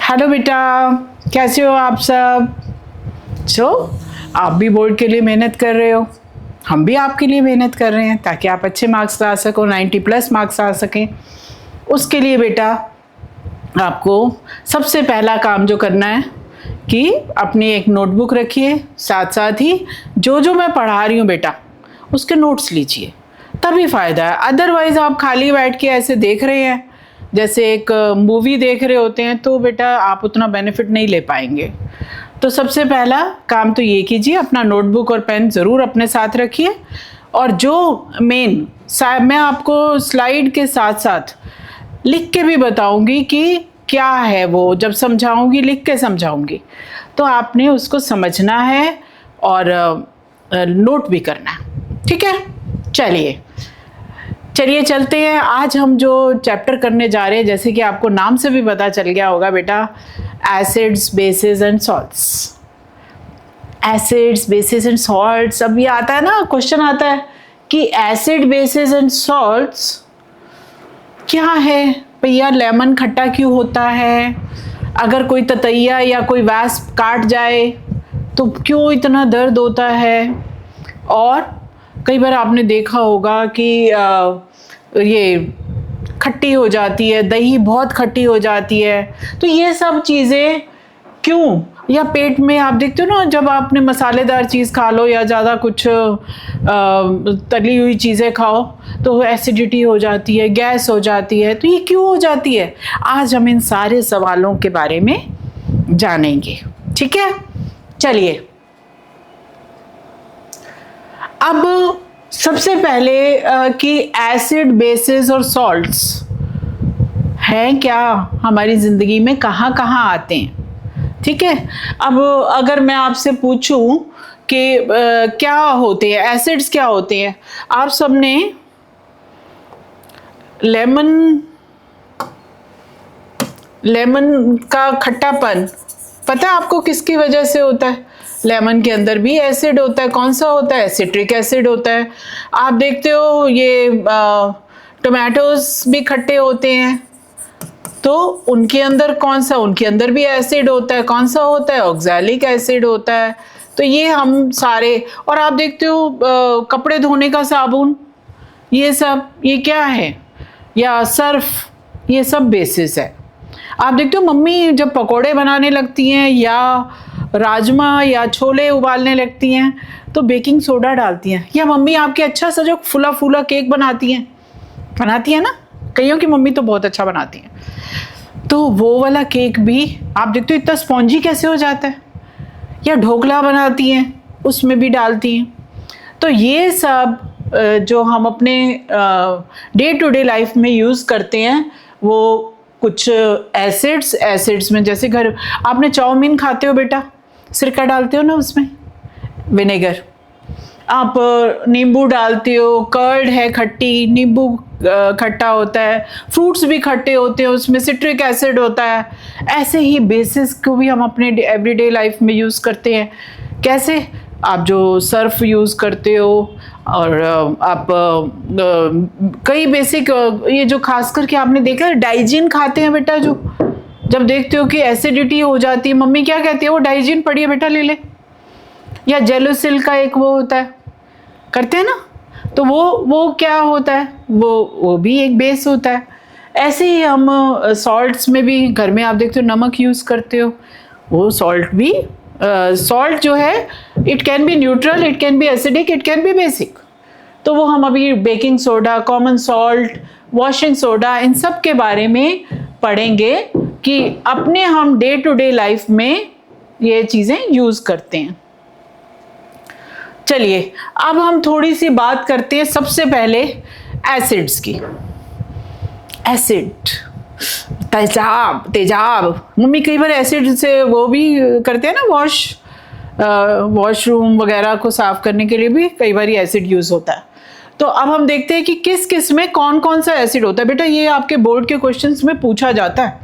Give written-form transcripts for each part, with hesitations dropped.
Hello बेटा, कैसे हो आप सब? आप भी बोर्ड के लिए मेहनत कर रहे हो, हम भी आपके लिए मेहनत कर रहे हैं ताकि आप अच्छे मार्क्स ला सको, 90+ मार्क्स आ सकें। उसके लिए बेटा आपको सबसे पहला काम जो करना है कि अपनी एक नोटबुक रखिए, साथ साथ ही जो जो मैं पढ़ा रही हूँ बेटा उसके नोट्स लीजिए, तभी फ़ायदा है। अदरवाइज़ आप खाली बैठ के ऐसे देख रहे हैं जैसे एक मूवी देख रहे होते हैं, तो बेटा आप उतना बेनिफिट नहीं ले पाएंगे। तो सबसे पहला काम तो ये कीजिए, अपना नोटबुक और पेन ज़रूर अपने साथ रखिए, और जो मैं आपको स्लाइड के साथ साथ लिख के भी बताऊंगी कि क्या है वो, जब समझाऊंगी लिख के समझाऊंगी, तो आपने उसको समझना है और नोट भी करना है, ठीक है? चलिए चलते हैं। आज हम जो चैप्टर करने जा रहे हैं, जैसे कि आपको नाम से भी पता चल गया होगा बेटा, acids, basis and salts. Acids, basis and salts, अब ये आता है ना, क्वेश्चन आता है कि एसिड, बेसिस एंड सॉल्ट्स क्या है भैया? लेमन खट्टा क्यों होता है? अगर कोई ततैया या कोई वैस्प काट जाए तो क्यों इतना दर्द होता है? और कई बार आपने देखा होगा कि ये खट्टी हो जाती है, दही बहुत खट्टी हो जाती है, तो ये सब चीज़ें क्यों? या पेट में आप देखते हो ना, जब आपने मसालेदार चीज़ खा लो या ज़्यादा कुछ तली हुई चीज़ें खाओ तो एसिडिटी हो जाती है, गैस हो जाती है, तो ये क्यों हो जाती है? आज हम इन सारे सवालों के बारे में जानेंगे, ठीक है? चलिए, अब सबसे पहले कि एसिड, बेसिस और सॉल्ट्स हैं क्या हमारी ज़िंदगी में, कहाँ कहाँ आते हैं, ठीक है? अब अगर मैं आपसे पूछूं कि क्या होते हैं एसिड्स, क्या होते हैं, आप सबने लेमन का खट्टापन पता है आपको किसकी वजह से होता है? लेमन के अंदर भी एसिड होता है। कौन सा होता है? सिट्रिक एसिड होता है। आप देखते हो ये टोमेटोज भी खट्टे होते हैं, तो उनके अंदर कौन सा? उनके अंदर भी एसिड होता है। कौन सा होता है? ऑक्सैलिक एसिड होता है। तो ये हम सारे, और आप देखते हो कपड़े धोने का साबुन, ये सब ये क्या है? या सर्फ, ये सब बेसिस है। आप देखते हो मम्मी जब पकोड़े बनाने लगती हैं या राजमा या छोले उबालने लगती हैं तो बेकिंग सोडा डालती हैं। या मम्मी आपके अच्छा सा जो फूला फूला केक बनाती हैं ना, कईयों की मम्मी तो बहुत अच्छा बनाती हैं, तो वो वाला केक भी आप देखते हो इतना स्पॉन्जी कैसे हो जाता है। या ढोकला बनाती हैं, उसमें भी डालती हैं। तो ये सब जो हम अपने डे टू डे लाइफ में यूज़ करते हैं, वो कुछ एसिड्स में, जैसे घर आपने चाउमीन खाते हो बेटा, सिरका डालते हो ना उसमें, विनेगर, आप नींबू डालते हो, कर्ड है खट्टी, नींबू खट्टा होता है, फ्रूट्स भी खट्टे होते हैं, उसमें सिट्रिक एसिड होता है। ऐसे ही बेसिस को भी हम अपने एवरीडे लाइफ में यूज़ करते हैं। कैसे? आप जो सर्फ यूज़ करते हो, और आप कई बेसिक, ये जो खास करके आपने देखा है डाइजिन खाते हैं बेटा, जो जब देखते हो कि एसिडिटी हो जाती है, मम्मी क्या कहती है? वो डाइजिन पड़ी है बेटा, ले ले। या जेलोसिल का एक वो होता है, करते हैं ना, तो वो क्या होता है? वो भी एक बेस होता है। ऐसे ही हम सॉल्ट्स में भी, घर में आप देखते हो नमक यूज़ करते हो, वो सॉल्ट भी, सॉल्ट जो है it can be neutral, it can be acidic, it can be basic. तो वो हम अभी baking soda, common salt, washing soda, इन सब के बारे में पढ़ेंगे कि अपने हम डे टू डे लाइफ में ये चीज़ें यूज़ करते हैं। चलिए, अब हम थोड़ी सी बात करते हैं सबसे पहले एसिड्स की। एसिड, तेजाब, मम्मी कई बार एसिड से वो भी करते हैं ना, वॉशरूम वगैरह को साफ करने के लिए भी कई बार एसिड यूज़ होता है। तो अब हम देखते हैं कि किस किस में कौन कौन सा एसिड होता है। बेटा ये आपके बोर्ड के क्वेश्चंस में पूछा जाता है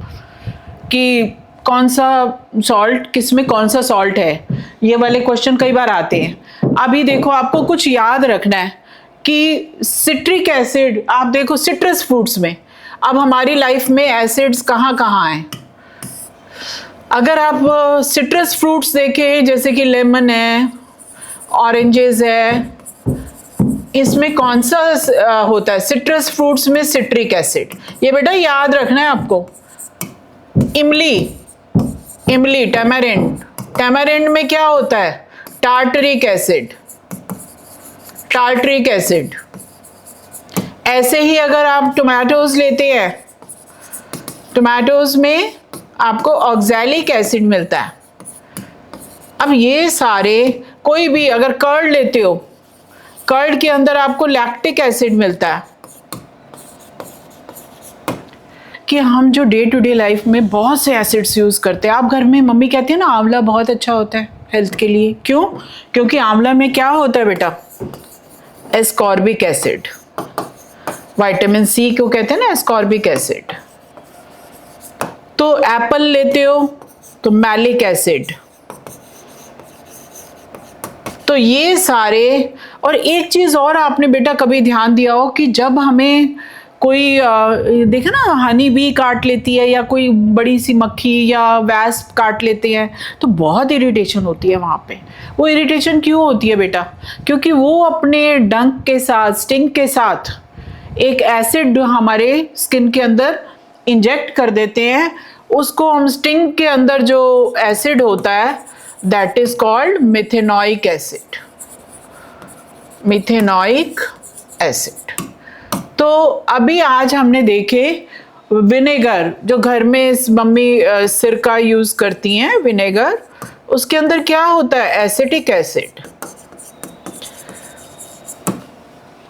कि कौन सा सॉल्ट, किस में कौन सा सॉल्ट है, ये वाले क्वेश्चन कई बार आते हैं। अभी देखो, आपको कुछ याद रखना है कि सिट्रिक एसिड, आप देखो सिट्रस फ्रूट्स में, अब हमारी लाइफ में एसिड्स कहाँ कहाँ हैं? अगर आप सिट्रस फ्रूट्स देखें जैसे कि लेमन है, ऑरेंजेस है, इसमें कौन सा होता है? सिट्रस फ्रूट्स में सिट्रिक एसिड। ये बेटा याद रखना है आपको। इमली, इमली, टैमारिंड, टैमारिंड में क्या होता है? Tartaric acid, tartaric acid. ऐसे ही अगर आप टोमेटोज लेते हैं, टोमेटोज में आपको ऑक्सैलिक एसिड मिलता है। अब ये सारे, कोई भी अगर कर्ड लेते हो, कर्ड के अंदर आपको लैक्टिक एसिड मिलता है। कि हम जो डे टू डे लाइफ में बहुत से एसिड्स यूज़ करते हैं। आप घर में मम्मी कहती है ना आंवला बहुत अच्छा होता है हेल्थ के लिए। क्यों? क्योंकि आंवला में क्या होता है बेटा? Ascorbic acid. विटामिन सी को कहते हैं ना एस्कॉर्बिक एसिड। तो एप्पल लेते हो तो मैलिक एसिड। तो ये सारे, और एक चीज और आपने बेटा कभी ध्यान दिया हो कि जब हमें कोई देखा ना हनी बी काट लेती है या कोई बड़ी सी मक्खी या वैस्प काट लेते हैं तो बहुत इरिटेशन होती है वहाँ पे। वो इरिटेशन क्यों होती है बेटा? क्योंकि वो अपने डंक के साथ, स्टिंग के साथ एक एसिड हमारे स्किन के अंदर इंजेक्ट कर देते हैं। उसको हम स्टिंग के अंदर जो एसिड होता है that is called methanoic acid, methanoic acid. तो अभी आज हमने देखे विनेगर, जो घर में मम्मी सिरका यूज करती हैं विनेगर, उसके अंदर क्या होता है? Acetic acid.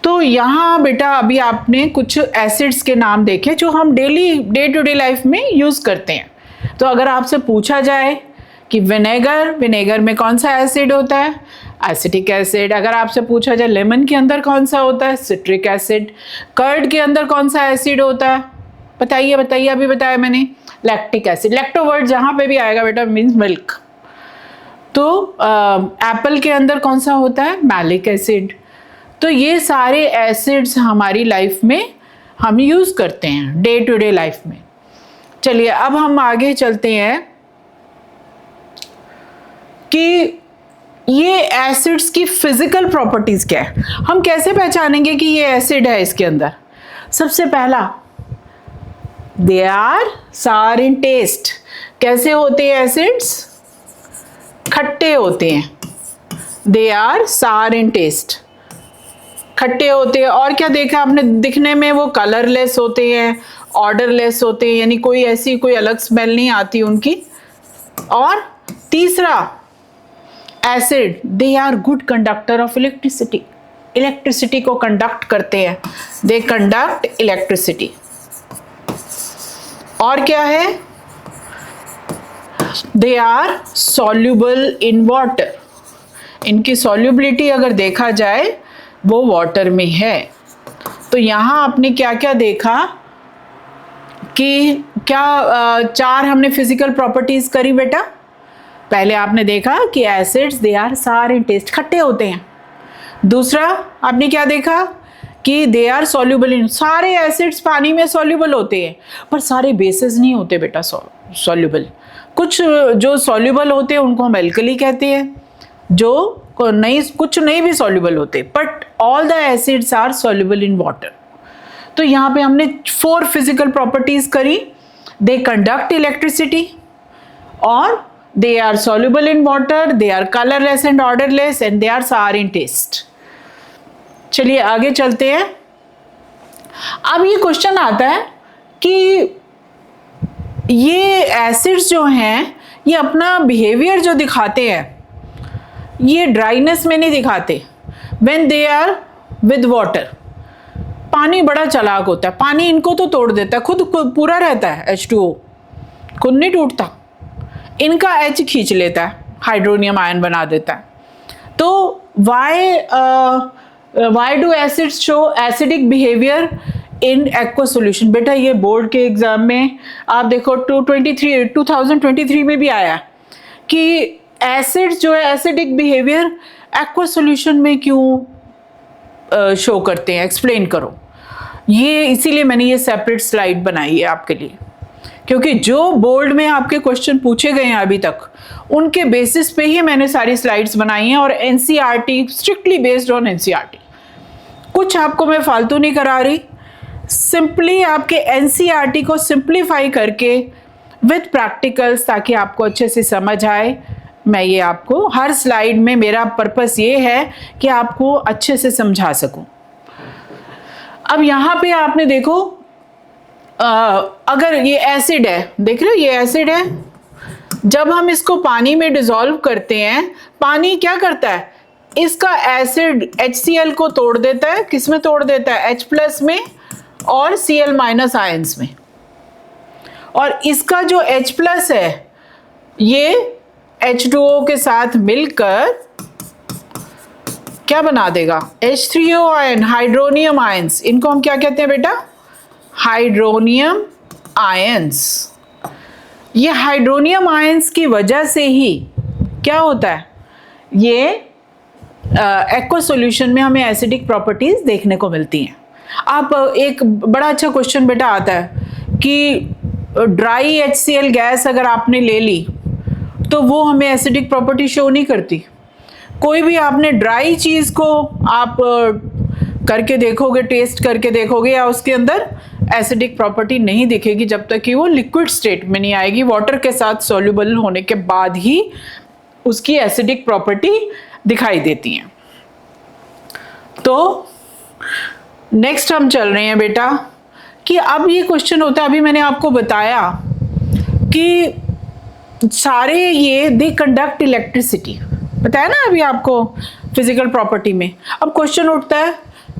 तो यहाँ बेटा अभी आपने कुछ एसिड्स के नाम देखे जो हम daily day to day life में यूज करते हैं। तो अगर आपसे पूछा जाए कि विनेगर में कौन सा एसिड होता है? Acetic acid. अगर आपसे पूछा जाए लेमन के अंदर कौन सा होता है? Citric acid. कर्ड के अंदर कौन सा एसिड होता है? बताइए बताइए, अभी बताया मैंने, लैक्टिक एसिड। लैक्टो वर्ड जहाँ पे भी आएगा बेटा मीन्स मिल्क। तो एप्पल के अंदर कौन सा होता है? Malic acid. तो ये सारे एसिड्स हमारी लाइफ में हम यूज़ करते हैं डे टू डे लाइफ में। चलिए अब हम आगे चलते हैं कि ये एसिड्स की फिजिकल प्रॉपर्टीज क्या है। हम कैसे पहचानेंगे कि ये एसिड है इसके अंदर? सबसे पहला, दे आर सार इन टेस्ट। कैसे होते हैं एसिड्स? खट्टे होते हैं। दे आर सार इन टेस्ट, खट्टे होते हैं। और क्या देखा आपने? दिखने में वो कलरलेस होते हैं, ऑर्डरलेस होते हैं, यानी कोई ऐसी कोई अलग स्मेल नहीं आती उनकी। और तीसरा acid, they are good conductor of electricity. Electricity को कंडक्ट करते हैं, दे कंडक्ट इलेक्ट्रिसिटी। और क्या है? They are soluble in water. इनकी सॉल्युबिलिटी अगर देखा जाए वो वाटर में है। तो यहाँ आपने क्या क्या देखा कि क्या चार हमने फिजिकल प्रॉपर्टीज करी बेटा। पहले आपने देखा कि acids they are sour in test, खट्टे होते हैं। दूसरा आपने क्या देखा कि दे आर सॉल्युबल इन, सारे एसिड्स पानी में सॉल्युबल होते हैं पर सारे बेसिस नहीं होते बेटा सॉल्युबल। कुछ जो सॉल्युबल होते हैं उनको हम एल्कली कहते हैं, जो नहीं, कुछ नहीं भी सॉल्युबल होते, but all the acids are soluble in water. तो यहाँ पे हमने 4 फिजिकल प्रॉपर्टीज करी। दे कंडक्ट इलेक्ट्रिसिटी, और they are soluble in water, they are colourless and odourless, and they are sour in test. चलिए आगे चलते हैं। अब ये क्वेश्चन आता है कि ये एसिड्स जो हैं ये अपना बिहेवियर जो दिखाते हैं ये ड्राइनेस में नहीं दिखाते। When they are with water, पानी बड़ा चालाक होता है, पानी इनको तो तोड़ देता है, खुद पूरा रहता है H2O, खुद नहीं टूटता, इनका H खींच लेता है, हाइड्रोनियम आयन बना देता है। तो why do acids show acidic behaviour in aqua solution? बेटा ये बोर्ड के एग्जाम में आप देखो 2023 में भी आया कि एसिड्स जो है एसिडिक बिहेवियर एक्वा सोल्यूशन में क्यों शो करते हैं, एक्सप्लेन करो। ये इसीलिए मैंने ये सेपरेट स्लाइड बनाई है आपके लिए क्योंकि जो बोर्ड में आपके क्वेश्चन पूछे गए हैं अभी तक, उनके बेसिस पे ही मैंने सारी स्लाइड्स बनाई हैं, और NCERT, strictly based on NCERT. कुछ आपको मैं फालतू नहीं करा रही, सिंपली आपके एनसीईआरटी को सिंप्लीफाई करके विथ प्रैक्टिकल्स, ताकि आपको अच्छे से समझ आए। मैं ये आपको हर स्लाइड में, मेरा पर्पस ये है कि आपको अच्छे से समझा सकूं। अब यहाँ पे आपने देखो, अगर ये एसिड है, देख रहे हो ये एसिड है, जब हम इसको पानी में डिसॉल्व करते हैं, पानी क्या करता है, इसका एसिड HCl को तोड़ देता है। किस में तोड़ देता है? H+ में और Cl- आयंस में। और इसका जो H+ है, ये H2O के साथ मिलकर क्या बना देगा? H3O ion, hydronium ions. इनको हम क्या कहते हैं बेटा? Hydronium ions. ये हाइड्रोनियम आयंस की वजह से ही क्या होता है, ये एक्वा सॉल्यूशन में हमें एसिडिक प्रॉपर्टीज देखने को मिलती हैं। आप एक बड़ा अच्छा क्वेश्चन बेटा आता है कि ड्राई HCl गैस अगर आपने ले ली तो वो हमें एसिडिक प्रॉपर्टी शो नहीं करती। कोई भी आपने ड्राई चीज़ को आप करके देखोगे, टेस्ट करके देखोगे, या उसके अंदर एसिडिक प्रॉपर्टी नहीं दिखेगी जब तक कि वो लिक्विड स्टेट में नहीं आएगी। वाटर के साथ सॉल्युबल होने के बाद ही उसकी एसिडिक प्रॉपर्टी दिखाई देती हैं। तो नेक्स्ट हम चल रहे हैं बेटा कि अब ये क्वेश्चन होता है, अभी मैंने आपको बताया कि सारे ये दे कंडक्ट इलेक्ट्रिसिटी, बताया ना अभी आपको फिजिकल प्रॉपर्टी में। अब क्वेश्चन उठता है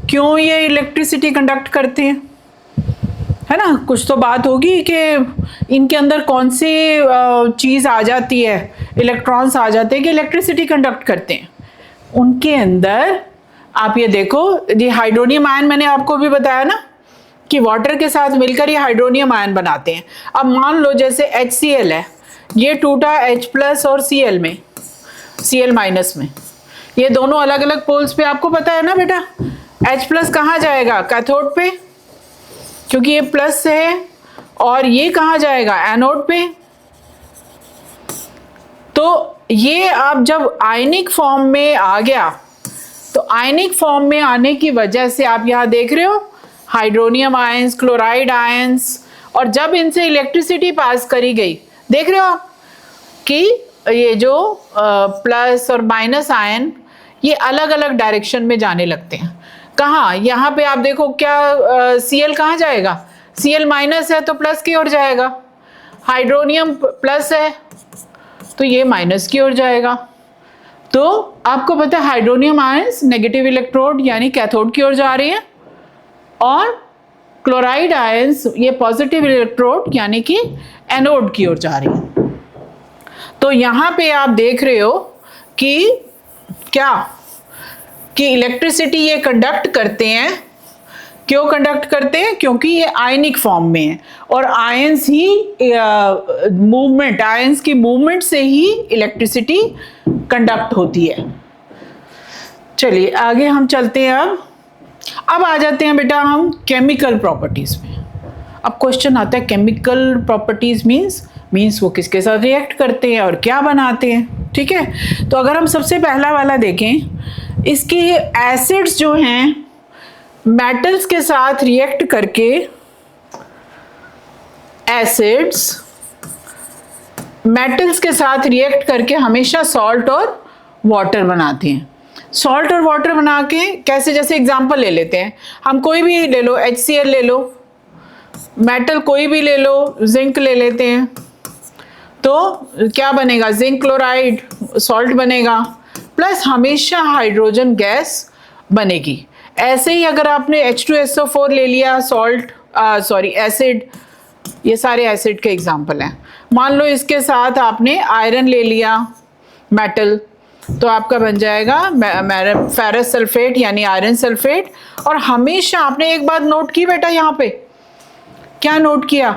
क्यों ये इलेक्ट्रिसिटी कंडक्ट करते हैं, है ना? कुछ तो बात होगी कि इनके अंदर कौन सी चीज़ आ जाती है, इलेक्ट्रॉन्स आ जाते हैं कि इलेक्ट्रिसिटी कंडक्ट करते हैं। उनके अंदर आप ये देखो, ये हाइड्रोनियम आयन मैंने आपको भी बताया ना कि वाटर के साथ मिलकर ये हाइड्रोनियम आयन बनाते हैं। अब मान लो जैसे HCl है, ये टूटा H+ और Cl में, Cl- में, ये दोनों अलग अलग पोल्स पे, आपको पता है ना बेटा H+ कहाँ जाएगा? कैथोड पे, क्योंकि ये प्लस है, और ये कहाँ जाएगा? एनोड पे। तो ये आप जब आयनिक फॉर्म में आ गया, तो आयनिक फॉर्म में आने की वजह से आप यहाँ देख रहे हो हाइड्रोनियम आयंस, क्लोराइड आयंस, और जब इनसे इलेक्ट्रिसिटी पास करी गई, देख रहे हो आप कि ये जो प्लस और माइनस आयन ये अलग अलग डायरेक्शन में जाने लगते हैं। कहाँ? यहाँ पे आप देखो क्या Cl कहाँ जाएगा? Cl- है तो प्लस की ओर जाएगा, हाइड्रोनियम प्लस है तो ये माइनस की ओर जाएगा। तो आपको पता है हाइड्रोनियम आयंस नेगेटिव इलेक्ट्रोड यानी कैथोड की ओर जा रही है, और क्लोराइड आयंस ये पॉजिटिव इलेक्ट्रोड यानी कि एनोड की ओर जा रही है। तो यहाँ पे आप देख रहे हो कि क्या, कि इलेक्ट्रिसिटी ये कंडक्ट करते हैं। क्यों कंडक्ट करते हैं? क्योंकि ये आयनिक फॉर्म में है, और आयंस ही मूवमेंट, आयंस की मूवमेंट से ही इलेक्ट्रिसिटी कंडक्ट होती है। चलिए आगे हम चलते हैं। अब आ जाते हैं बेटा हम केमिकल प्रॉपर्टीज में। अब क्वेश्चन आता है केमिकल प्रॉपर्टीज मीन्स वो किसके साथ रिएक्ट करते हैं और क्या बनाते हैं। ठीक है, तो अगर हम सबसे पहला वाला देखें, इसके एसिड्स जो हैं मेटल्स के साथ रिएक्ट करके, एसिड्स मेटल्स के साथ रिएक्ट करके हमेशा सॉल्ट और वाटर बनाते हैं। सॉल्ट और वाटर बना के कैसे? जैसे एग्जांपल ले लेते हैं, हम कोई भी ले लो, HCl ले लो, मेटल कोई भी ले लो, जिंक ले लेते हैं, तो क्या बनेगा? जिंक क्लोराइड सॉल्ट बनेगा, प्लस हमेशा हाइड्रोजन गैस बनेगी। ऐसे ही अगर आपने H2SO4 ले लिया, एसिड, ये सारे एसिड के एग्जांपल हैं। मान लो इसके साथ आपने आयरन ले लिया, मेटल, तो आपका बन जाएगा फेरस सल्फेट यानी आयरन सल्फेट। और हमेशा आपने एक बात नोट की बेटा, यहाँ पे क्या नोट किया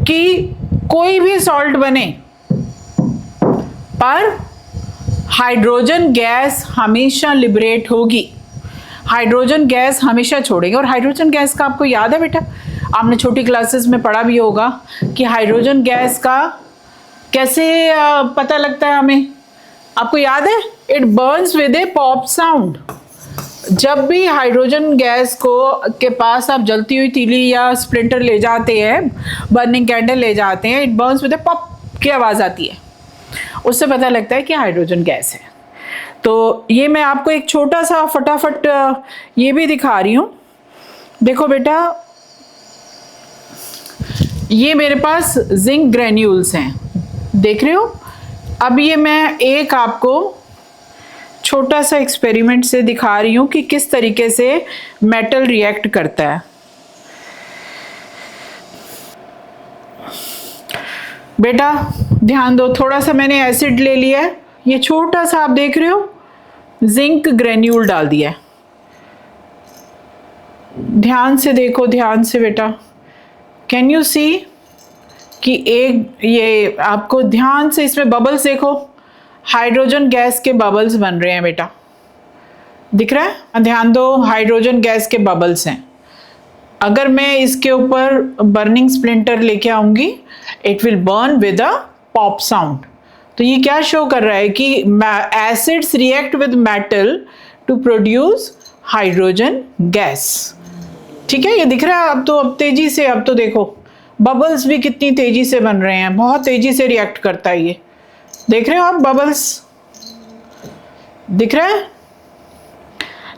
कि कोई भी सॉल्ट बने पर हाइड्रोजन गैस हमेशा लिबरेट होगी, हाइड्रोजन गैस हमेशा छोड़ेगी। और हाइड्रोजन गैस का आपको याद है बेटा, आपने छोटी क्लासेस में पढ़ा भी होगा कि हाइड्रोजन गैस का कैसे पता लगता है हमें। आपको याद है, it Burns with A pop sound. जब भी हाइड्रोजन गैस को के पास आप जलती हुई तीली या स्प्लिंटर ले जाते हैं, बर्निंग कैंडल ले जाते हैं, it Burns with A pop की आवाज़ आती है, उससे पता लगता है कि हाइड्रोजन गैस है। तो ये मैं आपको एक छोटा सा फटाफट ये भी दिखा रही हूँ। देखो बेटा, ये मेरे पास जिंक ग्रेन्यूल्स हैं, देख रहे हो। अब ये मैं एक आपको छोटा सा एक्सपेरिमेंट से दिखा रही हूँ कि किस तरीके से मेटल रिएक्ट करता है। बेटा ध्यान दो, थोड़ा सा मैंने एसिड ले लिया है, ये छोटा सा आप देख रहे हो जिंक ग्रेन्यूल डाल दिया है। ध्यान से देखो, ध्यान से बेटा, कैन यू सी कि एक ये आपको ध्यान से इसमें बबल्स देखो, हाइड्रोजन गैस के बबल्स बन रहे हैं बेटा, दिख रहा है? ध्यान दो, हाइड्रोजन गैस के बबल्स हैं। अगर मैं इसके ऊपर बर्निंग स्प्लिंटर लेके आऊंगी, it will burn with a pop sound. तो ये क्या शो कर रहा है कि acids react with metal to produce hydrogen gas. ठीक है, ये दिख रहा है। अब तेजी से, अब तो देखो बबल्स भी कितनी तेजी से बन रहे हैं, बहुत तेजी से रिएक्ट करता है ये, देख रहे हो आप बबल्स, दिख रहा है।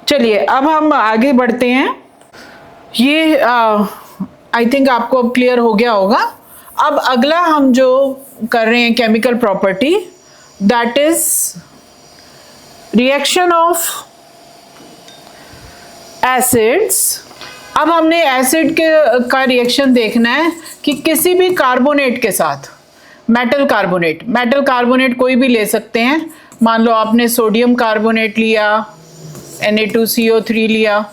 चलिए अब हम आगे बढ़ते हैं। ये आई थिंक आपको अब क्लियर हो गया होगा। अब अगला हम जो कर रहे हैं chemical property, that is reaction of acids. अब हमने एसिड का रिएक्शन देखना है कि किसी भी कार्बोनेट के साथ, मेटल कार्बोनेट कोई भी ले सकते हैं। मान लो आपने सोडियम कार्बोनेट लिया, Na2CO3 लिया,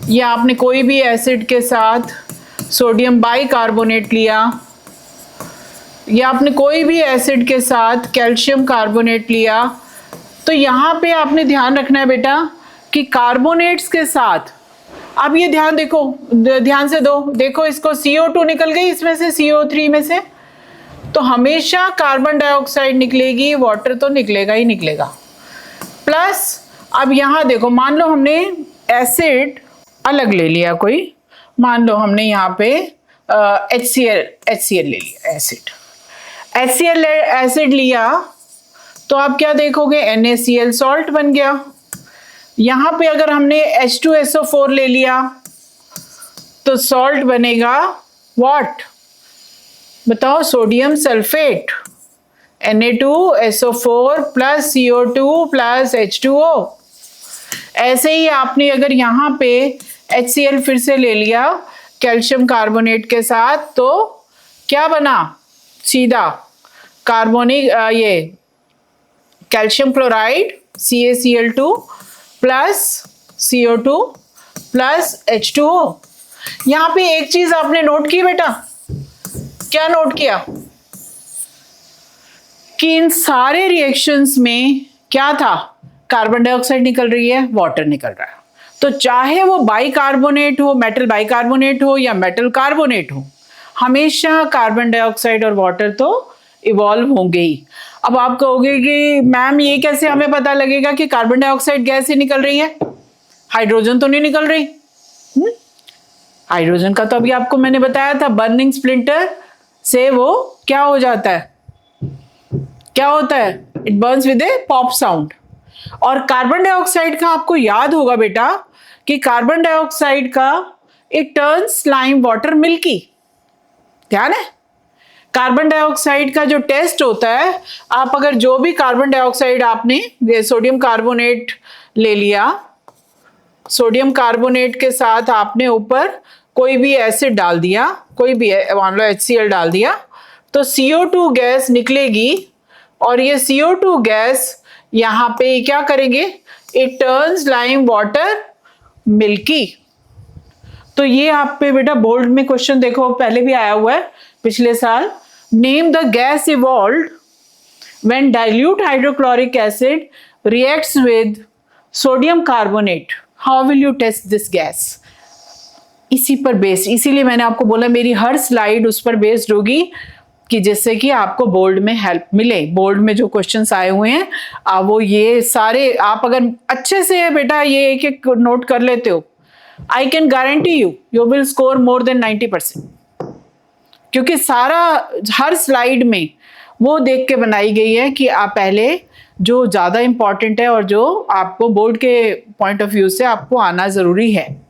या आपने कोई भी एसिड के साथ सोडियम बाइकार्बोनेट लिया, या आपने कोई भी एसिड के साथ कैल्शियम कार्बोनेट लिया। तो यहाँ पे आपने ध्यान रखना है बेटा कि कार्बोनेट्स के साथ, अब ये ध्यान देखो, ध्यान से देखो इसको, CO2 निकल गई इसमें से, CO3 में से, तो हमेशा कार्बन डाइऑक्साइड निकलेगी, वाटर तो निकलेगा ही निकलेगा। प्लस अब यहाँ देखो, मान लो हमने एसिड अलग ले लिया कोई, मान लो हमने यहाँ पे HCl ले लिया, HCl एसिड लिया, तो आप क्या देखोगे, NaCl सॉल्ट बन गया। यहाँ पे अगर हमने H2SO4 ले लिया तो सॉल्ट बनेगा व्हाट, बताओ, sodium sulphate, Na2SO4 plus CO2 plus H2O। ऐसे ही आपने अगर यहाँ पे HCl फिर से ले लिया कैल्शियम कार्बोनेट के साथ, तो क्या बना, सीधा कार्बोनिक ये calcium chloride CaCl2 plus CO2 plus H2O। यहाँ पे एक चीज आपने नोट की बेटा, क्या नोट किया कि इन सारे रिएक्शंस में क्या था, कार्बन डाइऑक्साइड निकल रही है, वाटर निकल रहा है। तो चाहे वो बाइकार्बोनेट हो, मेटल बाइकार्बोनेट हो या मेटल कार्बोनेट हो, हमेशा कार्बन डाइऑक्साइड और वाटर तो इवॉल्व होंगे ही। अब आप कहोगे कि मैम ये कैसे हमें पता लगेगा कि कार्बन डाइऑक्साइड गैस ही निकल रही है, हाइड्रोजन तो नहीं निकल रही। हाइड्रोजन का तो अभी आपको मैंने बताया था, बर्निंग स्प्लिंटर से वो क्या हो जाता है, क्या होता है, it Burns with A pop sound. और कार्बन डाइऑक्साइड का आपको याद होगा बेटा कि कार्बन डाइऑक्साइड का it turns lime water milky, ध्यान है। कार्बन डाइऑक्साइड का जो टेस्ट होता है, आप अगर जो भी कार्बन डाइऑक्साइड आपने सोडियम कार्बोनेट ले लिया, सोडियम कार्बोनेट के साथ आपने ऊपर कोई भी एसिड डाल दिया, कोई भी मान लो HCl डाल दिया, तो CO2 गैस निकलेगी। और ये CO2 गैस यहाँ पे क्या करेंगे, it turns lime water milky. तो ये आप पे बेटा बोल्ड में क्वेश्चन देखो, पहले भी आया हुआ है पिछले साल, name the gas evolved when dilute hydrochloric acid reacts with sodium carbonate, how will you test this gas. इसी पर बेस्ड, इसीलिए मैंने आपको बोला मेरी हर स्लाइड उस पर बेस्ड होगी कि जिससे कि आपको बोर्ड में हेल्प मिले। बोर्ड में जो क्वेश्चंस आए हुए हैं वो ये सारे आप अगर अच्छे से बेटा ये एक एक नोट कर लेते हो, I can guarantee you will score more than 90%, क्योंकि सारा हर स्लाइड में वो देख के बनाई गई है कि आप पहले जो ज़्यादा इम्पॉर्टेंट है और जो आपको बोर्ड के पॉइंट ऑफ व्यू से आपको आना ज़रूरी है।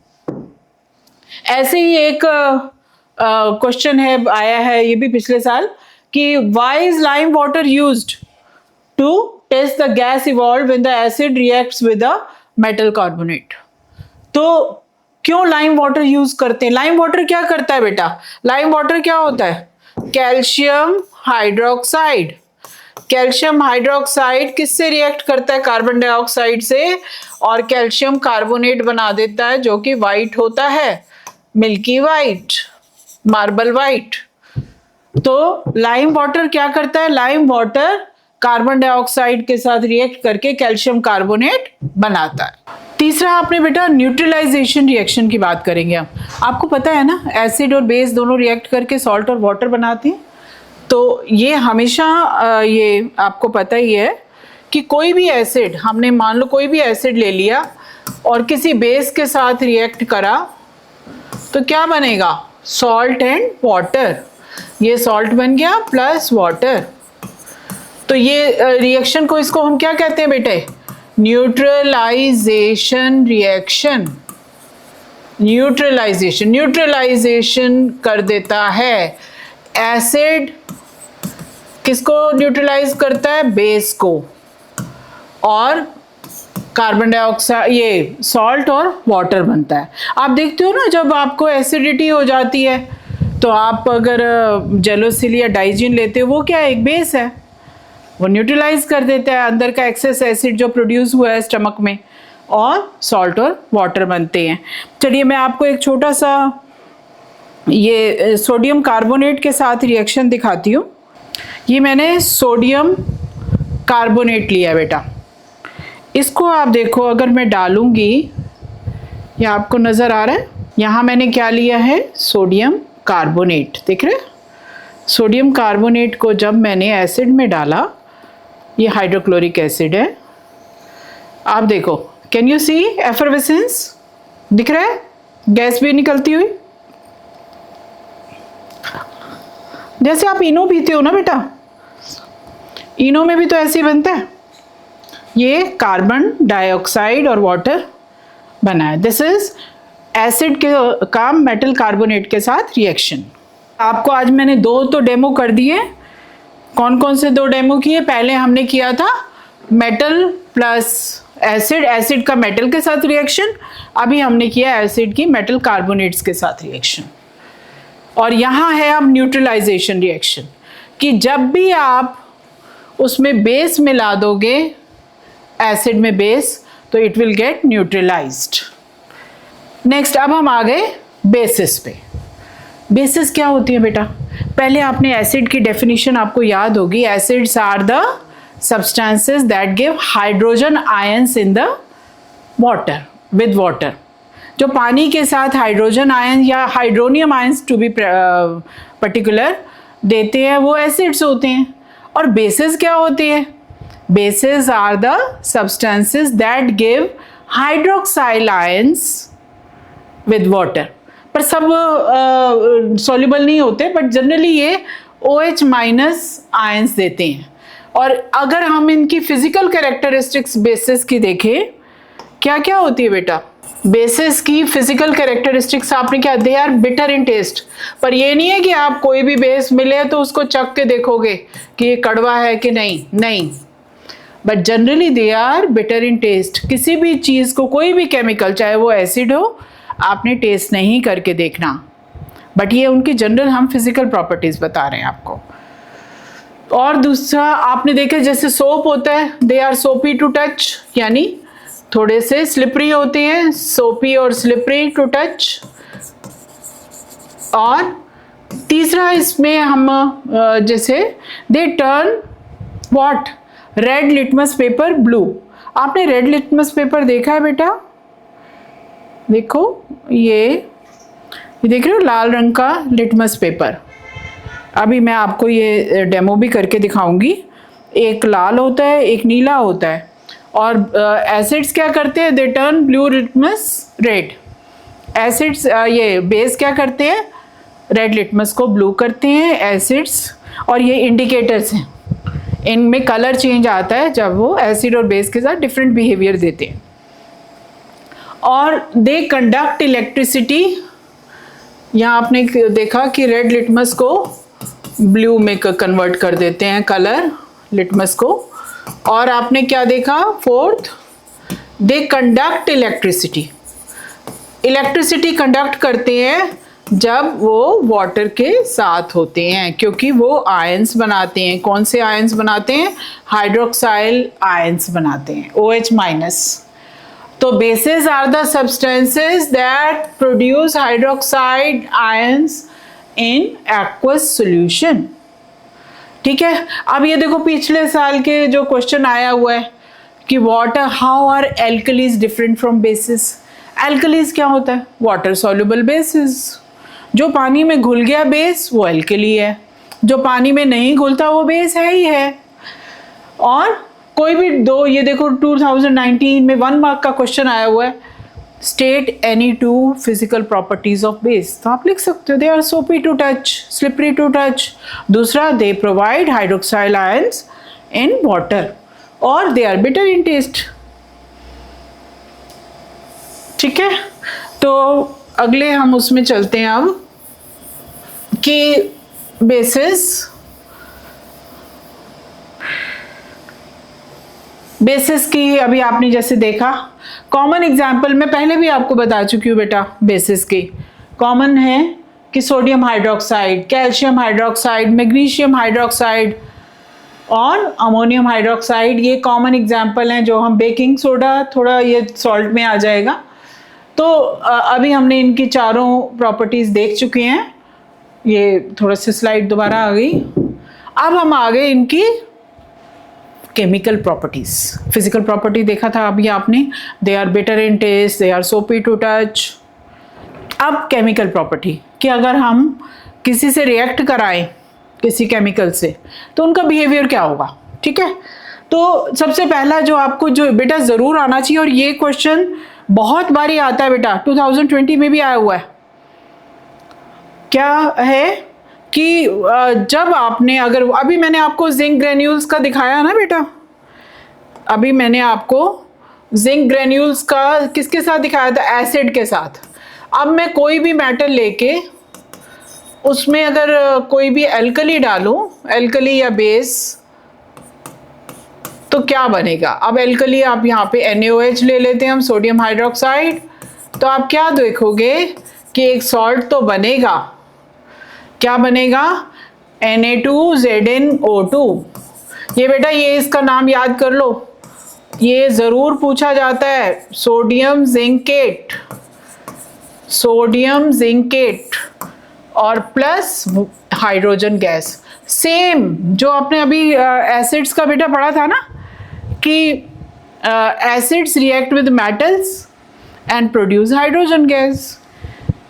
ऐसे ही एक क्वेश्चन है आया है ये भी पिछले साल कि why is lime water used to test the gas evolve when the acid reacts with the metal carbonate. तो क्यों लाइम वाटर यूज करते हैं? लाइम वाटर क्या करता है बेटा? लाइम वाटर क्या होता है? Calcium hydroxide. कैल्शियम हाइड्रोक्साइड किससे रिएक्ट करता है? कार्बन डाइऑक्साइड से, और कैल्शियम कार्बोनेट बना देता है जो कि वाइट होता है, मिल्की वाइट, मार्बल वाइट। तो लाइम वाटर क्या करता है? लाइम वाटर कार्बन डाइऑक्साइड के साथ रिएक्ट करके कैल्शियम कार्बोनेट बनाता है। तीसरा आपने बेटा न्यूट्रलाइजेशन रिएक्शन की बात करेंगे हम। आपको पता है ना एसिड और बेस दोनों रिएक्ट करके सॉल्ट और वाटर बनाते हैं। तो ये हमेशा ये आपको पता ही है कि कोई भी एसिड, हमने मान लो कोई भी एसिड ले लिया और किसी बेस के साथ रिएक्ट करा तो क्या बनेगा? Salt and water. ये सॉल्ट बन गया प्लस वाटर। तो ये रिएक्शन को, इसको हम क्या कहते हैं बेटे? Neutralisation reaction. न्यूट्रलाइजेशन कर देता है। एसिड किसको न्यूट्रलाइज करता है? बेस को। और कार्बन डाइऑक्साइड, ये सॉल्ट और वाटर बनता है। आप देखते हो ना जब आपको एसिडिटी हो जाती है तो आप अगर जेलोसिल या डाइजिन लेते हो, वो क्या है? एक बेस है, वो न्यूट्रलाइज कर देता है अंदर का एक्सेस एसिड जो प्रोड्यूस हुआ है स्टमक में, और सॉल्ट और वाटर बनते हैं। चलिए मैं आपको एक छोटा सा ये सोडियम कार्बोनेट के साथ रिएक्शन दिखाती हूँ। ये मैंने सोडियम कार्बोनेट लिया बेटा। इसको आप देखो, अगर मैं डालूंगी, ये आपको नज़र आ रहा है, यहाँ मैंने क्या लिया है? Sodium carbonate. देख रहे हैं? सोडियम कार्बोनेट को जब मैंने एसिड में डाला, ये हाइड्रोक्लोरिक एसिड है, आप देखो, कैन यू सी एफरवेसेंस? दिख रहा है? गैस भी निकलती हुई, जैसे आप इनो पीते हो ना बेटा, इनो में भी तो ऐसे ही बनता है। ये कार्बन डाइऑक्साइड और वाटर बना है। दिस इज एसिड के का मेटल कार्बोनेट के साथ रिएक्शन। आपको आज मैंने दो तो डेमो कर दिए। कौन कौन से दो डेमो किए? पहले हमने किया था मेटल प्लस एसिड, एसिड का मेटल के साथ रिएक्शन। अभी हमने किया एसिड की मेटल कार्बोनेट्स के साथ रिएक्शन। और यहाँ है अब न्यूट्रलाइजेशन रिएक्शन, कि जब भी आप उसमें बेस मिला दोगे, एसिड में बेस, तो it will get neutralised. Next अब हम आ गए बेसिस पे। बेसिस क्या होती है बेटा? पहले आपने एसिड की डेफिनेशन आपको याद होगी। Acids are the substances that give hydrogen ions in the water, with water. जो पानी के साथ हाइड्रोजन आयन या hydronium ions to be particular देते हैं, वो एसिड्स होते हैं। और बेसिस क्या होती है? Bases are the substances that give hydroxyl ions with water. पर सब सॉल्युबल नहीं होते, बट जनरली ये OH माइनस आयंस देते हैं। और अगर हम इनकी फिजिकल कैरेक्टरिस्टिक्स बेसिस की देखें, क्या क्या होती है बेटा? बेसिस की फिजिकल कैरेक्टरिस्टिक्स आपने क्या? They are bitter in taste. पर ये नहीं है कि आप कोई भी बेस मिले तो उसको चख के देखोगे कि ये कड़वा है कि नहीं, but generally they are bitter in taste. किसी भी चीज़ को, कोई भी केमिकल, चाहे वो एसिड हो, आपने टेस्ट नहीं करके देखना, बट ये उनकी जनरल हम फिजिकल प्रॉपर्टीज बता रहे हैं आपको। और दूसरा आपने देखा जैसे सोप होता है, they are soapy to touch, यानी थोड़े से स्लिपरी होते हैं, सोपी और स्लिपरी टू टच। और तीसरा इसमें हम जैसे they turn what? Red litmus paper blue. आपने रेड लिटमस पेपर देखा है बेटा? देखो ये ये देख रहे हो लाल रंग का लिटमस पेपर। अभी मैं आपको ये डेमो भी करके दिखाऊंगी। एक लाल होता है, एक नीला होता है, और एसिड्स क्या करते हैं, they turn blue litmus red. Acids ये बेस क्या करते हैं, रेड लिटमस को ब्लू करते हैं एसिड्स, और ये इंडिकेटर्स हैं, इनमें कलर चेंज आता है जब वो एसिड और बेस के साथ डिफरेंट बिहेवियर देते हैं। और दे कंडक्ट इलेक्ट्रिसिटी। यहाँ आपने देखा कि रेड लिटमस को ब्लू में कन्वर्ट कर देते हैं कलर लिटमस को। और आपने क्या देखा, फोर्थ, दे कंडक्ट इलेक्ट्रिसिटी। इलेक्ट्रिसिटी कंडक्ट करते हैं जब वो वाटर के साथ होते हैं, क्योंकि वो आयंस बनाते हैं। कौन से आयंस बनाते हैं, हाइड्रोक्साइल आयंस बनाते हैं, OH माइनस। तो bases are the substances that produce hydroxide ions in aqueous solution। ठीक है। अब ये देखो पिछले साल के जो क्वेश्चन आया हुआ है कि water, how are alkalis different from bases. Alkalis क्या होता है, वाटर सॉल्युबल बेसिस। जो पानी में घुल गया बेस वो एल्कली है, जो पानी में नहीं घुलता वो बेस है ही है। और कोई भी दो, ये देखो 2019 में 1 मार्क का क्वेश्चन आया हुआ है, state any 2 physical properties of base. तो आप लिख सकते हो, they are soapy to touch, slippery to touch. दूसरा, they provide hydroxyl ions in water, और they are bitter in taste. ठीक है। तो अगले हम उसमें चलते हैं अब कि बेसिस की अभी आपने जैसे देखा, कॉमन एग्जाम्पल मैं पहले भी आपको बता चुकी हूँ बेटा। बेसिस की कॉमन है कि sodium hydroxide, calcium hydroxide, magnesium hydroxide और अमोनियम हाइड्रोक्साइड, ये कॉमन एग्जाम्पल हैं। जो हम बेकिंग सोडा थोड़ा ये सॉल्ट में आ जाएगा। तो अभी हमने इनकी चारों प्रॉपर्टीज देख चुके हैं। ये थोड़ा सी स्लाइड दोबारा आ गई। अब हम आ गए इनकी केमिकल प्रॉपर्टीज। फिजिकल प्रॉपर्टी देखा था अभी आपने, they are bitter in taste, they are soapy to touch. अब केमिकल प्रॉपर्टी कि अगर हम किसी से रिएक्ट कराएं किसी केमिकल से तो उनका बिहेवियर क्या होगा। ठीक है। तो सबसे पहला जो आपको जो बेटा ज़रूर आना चाहिए, और ये क्वेश्चन बहुत बारी आता है बेटा, 2020 में भी आया हुआ है, क्या है कि जब आपने, अगर अभी मैंने आपको जिंक ग्रेन्यूल्स का दिखाया ना बेटा, अभी मैंने आपको जिंक ग्रेन्यूल्स का किसके साथ दिखाया था, एसिड के साथ। अब मैं कोई भी मेटल लेके उसमें अगर कोई भी एल्कली डालूं, एल्कली या बेस, तो क्या बनेगा। अब एल्कली आप यहाँ पे NaOH ले लेते हैं हम, सोडियम हाइड्रोक्साइड। तो आप क्या देखोगे कि एक सॉल्ट तो बनेगा, क्या बनेगा, Na2ZnO2। ये बेटा ये इसका नाम याद कर लो, ये ज़रूर पूछा जाता है, सोडियम जिंकेट, सोडियम जिंकेट और प्लस हाइड्रोजन गैस। सेम जो आपने अभी एसिड्स का बेटा पढ़ा था ना कि acids react with metals and produce hydrogen gas.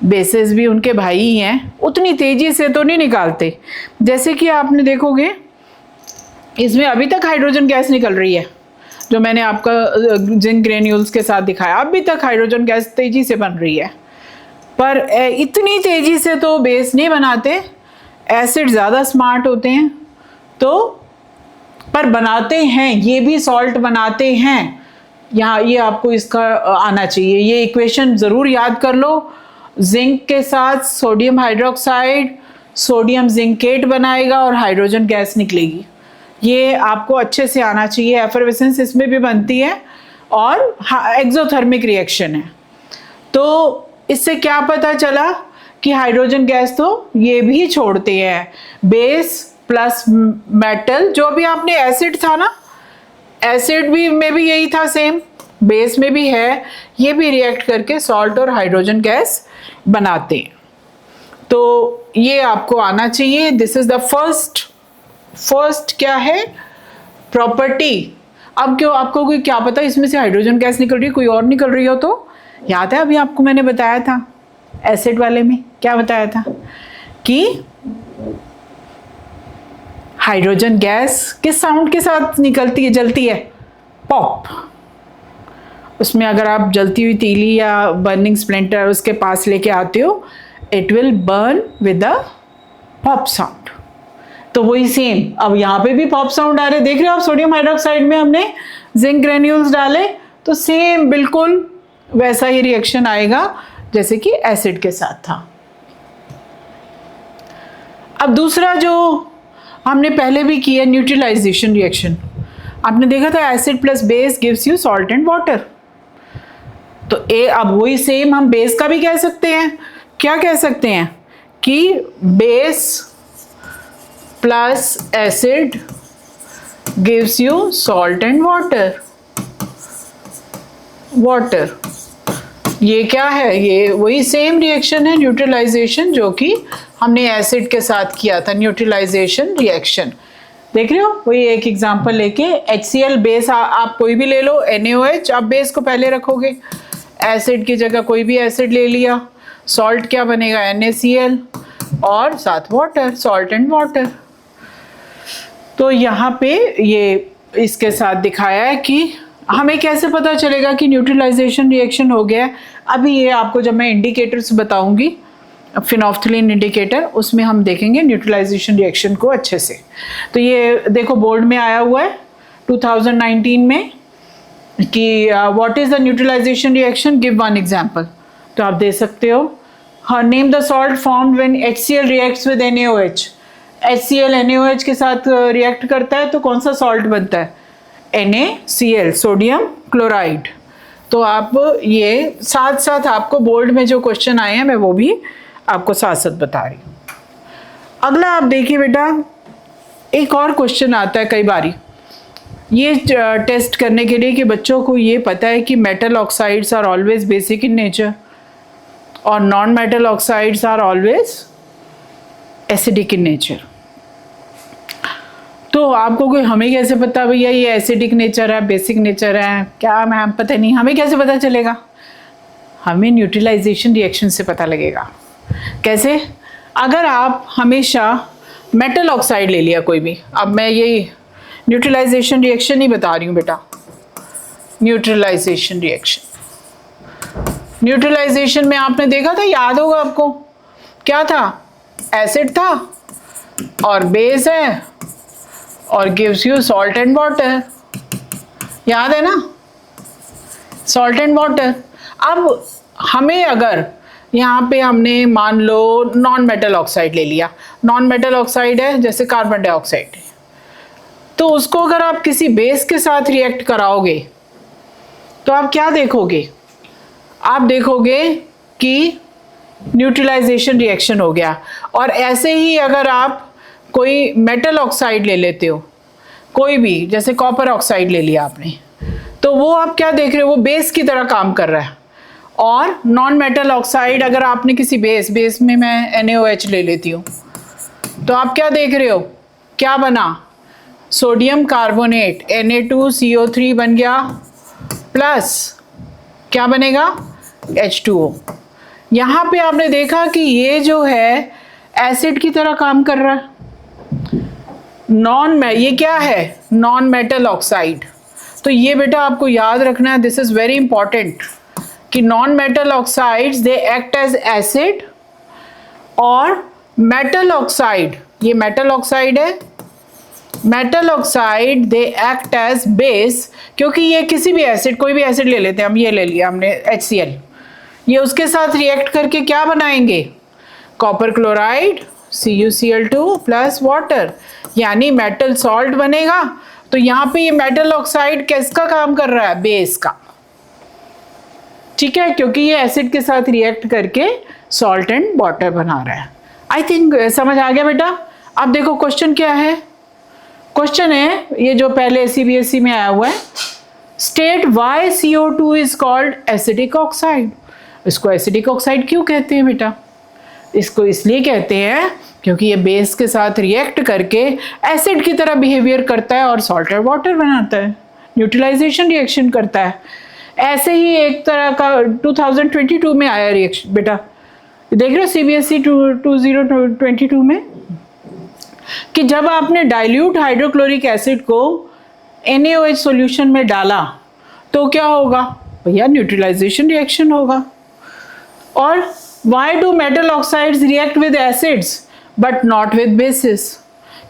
Basis भी उनके भाई ही हैं, उतनी तेजी से तो नहीं निकालते। जैसे कि आपने देखोगे इसमें अभी तक हाइड्रोजन गैस निकल रही है, जो मैंने आपका जिंक ग्रेन्यूल्स के साथ दिखाया, अभी तक हाइड्रोजन गैस तेजी से बन रही है। पर इतनी तेजी से तो बेस नहीं बनाते, एसिड ज़्यादा स्मार्ट होते हैं। तो पर बनाते हैं, ये भी सॉल्ट बनाते हैं। यहाँ ये आपको इसका आना चाहिए, ये इक्वेशन ज़रूर याद कर लो। जिंक के साथ सोडियम हाइड्रोक्साइड सोडियम जिंकेट बनाएगा और हाइड्रोजन गैस निकलेगी। ये आपको अच्छे से आना चाहिए। एफरवेसेंस इसमें भी बनती है और एक्सोथर्मिक रिएक्शन है। तो इससे क्या पता चला कि हाइड्रोजन गैस तो ये भी छोड़ते हैं। बेस प्लस मेटल, जो भी आपने एसिड था ना, एसिड भी में भी यही था, सेम बेस में भी है, ये भी रिएक्ट करके सॉल्ट और हाइड्रोजन गैस बनाते हैं। तो ये आपको आना चाहिए। दिस इज द फर्स्ट क्या है, प्रॉपर्टी। अब क्यों आपको कोई क्या पता इसमें से हाइड्रोजन गैस निकल रही है, कोई और निकल रही हो तो याद है अभी आपको मैंने बताया था एसिड वाले में क्या बताया था कि हाइड्रोजन गैस किस साउंड के साथ निकलती है, जलती है? पॉप। उसमें अगर आप जलती हुई तीली या बर्निंग स्प्लिंटर उसके पास लेके आते हो, it will burn with a pop sound. तो वही सेम अब यहाँ पे भी पॉप साउंड आ रहे, देख रहे हो आप, सोडियम हाइड्रोक्साइड में हमने जिंक ग्रेन्यूल्स डाले तो सेम बिल्कुल वैसा ही रिएक्शन आएगा जैसे कि एसिड के साथ था। अब दूसरा जो हमने पहले भी किया, न्यूट्रलाइजेशन रिएक्शन। आपने देखा था acid plus base gives you salt and water. तो अब वही सेम हम बेस का भी कह सकते हैं। क्या कह सकते हैं कि base plus acid gives you salt and water. ये क्या है? ये वही सेम रिएक्शन है न्यूट्रलाइजेशन जो कि हमने एसिड के साथ किया था, न्यूट्रलाइजेशन रिएक्शन। देख रहे हो, वही एक एग्जांपल लेके HCl बेस आप कोई भी ले लो, NaOH आप बेस को पहले रखोगे, एसिड की जगह कोई भी एसिड ले लिया, सॉल्ट क्या बनेगा? NaCl और साथ वाटर, सॉल्ट एंड वाटर। तो यहाँ पे ये इसके साथ दिखाया है कि हमें कैसे पता चलेगा कि न्यूट्रलाइजेशन रिएक्शन हो गया है। अभी ये आपको जब मैं इंडिकेटर्स बताऊंगी, फिनोल्फ्थलीन इंडिकेटर, उसमें हम देखेंगे न्यूट्रलाइजेशन रिएक्शन को अच्छे से। तो ये देखो बोर्ड में आया हुआ है 2019 में कि what is the neutralisation reaction, give one example. तो आप दे सकते हो, name the salt formed when HCl reacts with NaOH। HCl NaOH के साथ रिएक्ट करता है तो कौन सा सॉल्ट बनता है? NaCl, sodium chloride. तो आप ये साथ साथ आपको बोर्ड में जो क्वेश्चन आए हैं मैं वो भी आपको साथ साथ बता रही हूँ। अगला आप देखिए बेटा, एक और क्वेश्चन आता है कई बारी ये टेस्ट करने के लिए कि बच्चों को ये पता है कि metal oxides are always basic in nature और non metal oxides are always acidic in nature. तो आपको कोई, हमें कैसे पता भैया ये एसिडिक नेचर है, बेसिक नेचर है? क्या मैम पता नहीं, हमें कैसे पता चलेगा? हमें न्यूट्रलाइजेशन रिएक्शन से पता लगेगा। कैसे? अगर आप हमेशा मेटल ऑक्साइड ले लिया कोई भी, अब मैं ये न्यूट्रलाइजेशन रिएक्शन ही बता रही हूँ बेटा, न्यूट्रलाइजेशन रिएक्शन। न्यूट्रलाइजेशन में आपने देखा था, याद होगा आपको, क्या था? एसिड था और बेस है और gives you salt and water. याद है ना, सॉल्ट एंड वाटर। अब हमें अगर यहाँ पे हमने मान लो नॉन मेटल ऑक्साइड ले लिया, नॉन मेटल ऑक्साइड है जैसे कार्बन डाइऑक्साइड, तो उसको अगर आप किसी बेस के साथ रिएक्ट कराओगे तो आप क्या देखोगे? आप देखोगे कि न्यूट्रलाइजेशन रिएक्शन हो गया। और ऐसे ही अगर आप कोई मेटल ऑक्साइड ले लेते हो, कोई भी, जैसे कॉपर ऑक्साइड ले लिया आपने, तो वो आप क्या देख रहे हो? वो बेस की तरह काम कर रहा है। और नॉन मेटल ऑक्साइड अगर आपने किसी बेस में मैं NaOH ले लेती हूँ तो आप क्या देख रहे हो? क्या बना? सोडियम कार्बोनेट Na2CO3 बन गया, प्लस क्या बनेगा? H2O। यहाँ पे आपने देखा कि ये जो है एसिड की तरह काम कर रहा है। ये क्या है? Non metal oxide. तो ये बेटा आपको याद रखना है, दिस इज वेरी इंपॉर्टेंट, कि non metal oxides they act as acid और मेटल ऑक्साइड, ये मेटल ऑक्साइड है, metal oxide they act as base. क्योंकि ये किसी भी एसिड, कोई भी एसिड ले लेते हैं हम, ये ले लिया हमने HCl, ये उसके साथ रिएक्ट करके क्या बनाएंगे? Copper chloride CuCl2 plus water, यानी मेटल सॉल्ट बनेगा। तो यहाँ पे ये मेटल ऑक्साइड किसका काम कर रहा है? बेस का। ठीक है, क्योंकि ये एसिड के साथ रिएक्ट करके सॉल्ट एंड वाटर बना रहा है। आई थिंक समझ आ गया बेटा। अब देखो क्वेश्चन क्या है। क्वेश्चन है ये जो पहले CBSE में आया हुआ है, state why CO2 is called acidic oxide. इसको एसिडिक ऑक्साइड क्यों कहते हैं बेटा? इसको इसलिए कहते हैं क्योंकि ये बेस के साथ रिएक्ट करके एसिड की तरह बिहेवियर करता है और सॉल्ट एंड वाटर बनाता है, न्यूट्रलाइजेशन रिएक्शन करता है। ऐसे ही एक तरह का 2022 में आया रिएक्शन बेटा, देख रहे हो CBSE 2022 में कि जब आपने डाइल्यूट हाइड्रोक्लोरिक एसिड को NaOH सॉल्यूशन में डाला तो क्या होगा भैया, न्यूट्रलाइजेशन रिएक्शन होगा। और why do metal oxides react with acids but not with basis,